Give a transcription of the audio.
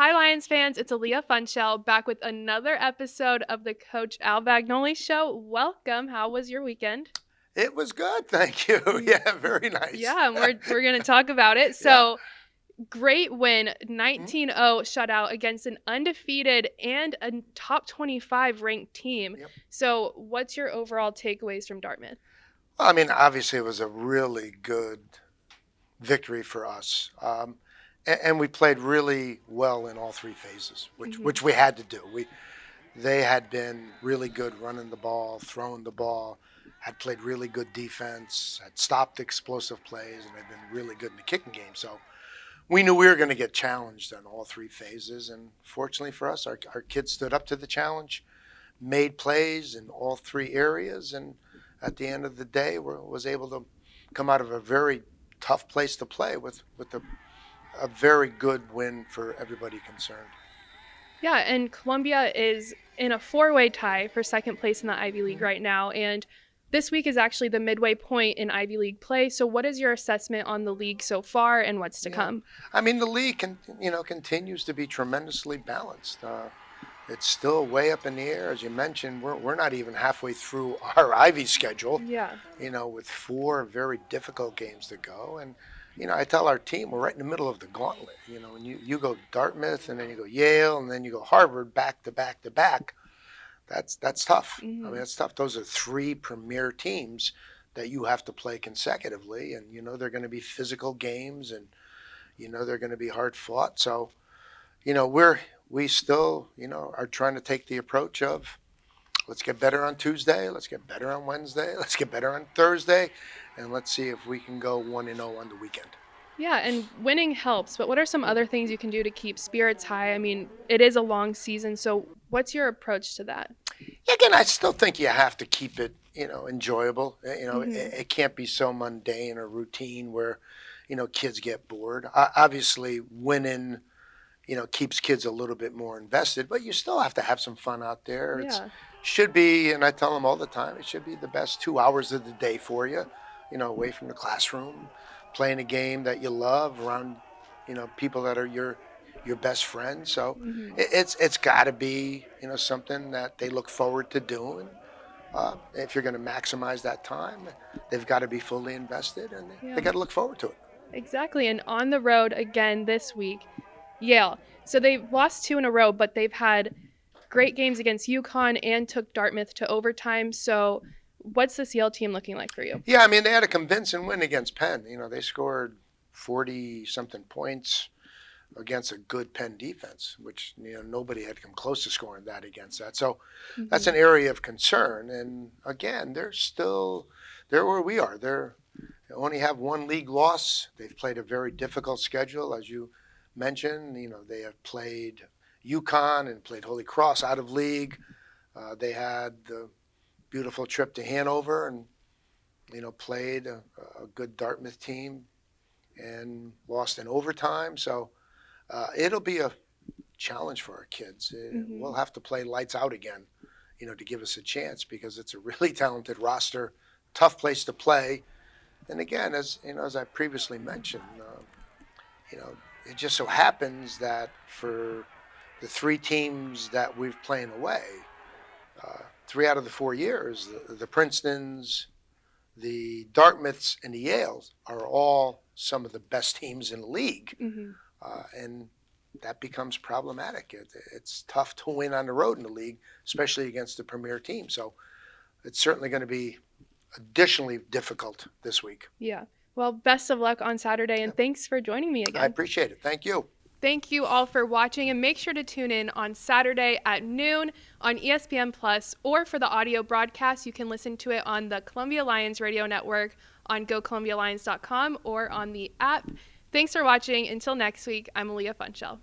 Hi, Lions fans. It's Aaliyah Funchell back with another episode of the Coach Al Bagnoli Show. Welcome. How was your weekend? It was good, thank you. Yeah, very nice. Yeah, and we're going to talk about it. Yeah. So, great win, Mhm. 19-0 shutout against an undefeated and a top 25 ranked team. Yep. So, what's your overall takeaways from Dartmouth? Well, I mean, obviously, it was a really good victory for us, and we played really well in all three phases, which Hmm. which we had to do. They had been really good running the ball, throwing the ball, had played really good defense, had stopped explosive plays, and had been really good in the kicking game. So we knew we were going to get challenged on all three phases, and fortunately for us, our kids stood up to the challenge, made plays in all three areas, and at the end of the day, was able to come out of a very tough place to play with a very good win for everybody concerned. Yeah, and Columbia is in a four-way tie for second place in the Ivy League right now. And this week is actually the midway point in Ivy League play. So, what is your assessment on the league so far and what's to Yeah, come? I mean the league continues to be tremendously balanced. It's still way up in the air, as you mentioned. We're not even halfway through our Ivy schedule, Yeah. with four very difficult games to go. And, I tell our team we're right in the middle of the gauntlet. When you go Dartmouth and then you go Yale and then you go Harvard back to back to back, that's tough. I mean, Hmm. that's tough. Those are three premier teams that you have to play consecutively. And, they're going to be physical games and, they're going to be hard fought. So, we still, are trying to take the approach of let's get better on Tuesday, let's get better on Wednesday, let's get better on Thursday, and let's see if we can go 1-0 on the weekend. Yeah, and winning helps, but what are some other things you can do to keep spirits high? I mean, it is a long season, so what's your approach to that? Again, I still think you have to keep it, enjoyable. It, Hmm. it can't be so mundane or routine where, kids get bored. Obviously, winning, keeps kids a little bit more invested, but you still have to have some fun out there. It's Yeah. should be, and I tell them all the time, it should be the best 2 hours of the day for you, away from the classroom, playing a game that you love around, people that are your best friends. So Hmm. it's got to be, something that they look forward to doing. If you're going to maximize that time, they've got to be fully invested, and they Yeah. got to look forward to it. Exactly. And on the road again this week, Yale. So they've lost two in a row, but they've had great games against UConn and took Dartmouth to overtime. So what's this Yale team looking like for you? Yeah, I mean they had a convincing win against Penn. They scored 40 something points against a good Penn defense, which nobody had come close to scoring that against that. So that's Hmm. an area of concern. And again, they're where we are. They only have one league loss. They've played a very difficult schedule, as you mentioned. They have played UConn and played Holy Cross out of league. They had the beautiful trip to Hanover and played a good Dartmouth team and lost in overtime. So it'll be a challenge for our kids. Hmm. We'll have to play lights out again, to give us a chance because it's a really talented roster, tough place to play. And again, as I previously mentioned, you know, it just so happens that for the three teams that we've playing away, 3 out of the 4 years, the Princetons, the Dartmouths, and the Yales are all some of the best teams in the league. Hmm. And that becomes problematic. It's tough to win on the road in the league, especially against the premier team. So it's certainly going to be additionally difficult this week. Yeah. Well, best of luck on Saturday, Yeah, and thanks for joining me I again. appreciate it. Thank you. Thank you all for watching, and make sure to tune in on Saturday at noon on ESPN Plus, or for the audio broadcast, you can listen to it on the Columbia Lions Radio Network on GoColumbiaLions.com or on the app. Thanks for watching. Until next week, I'm Aaliyah Funchell.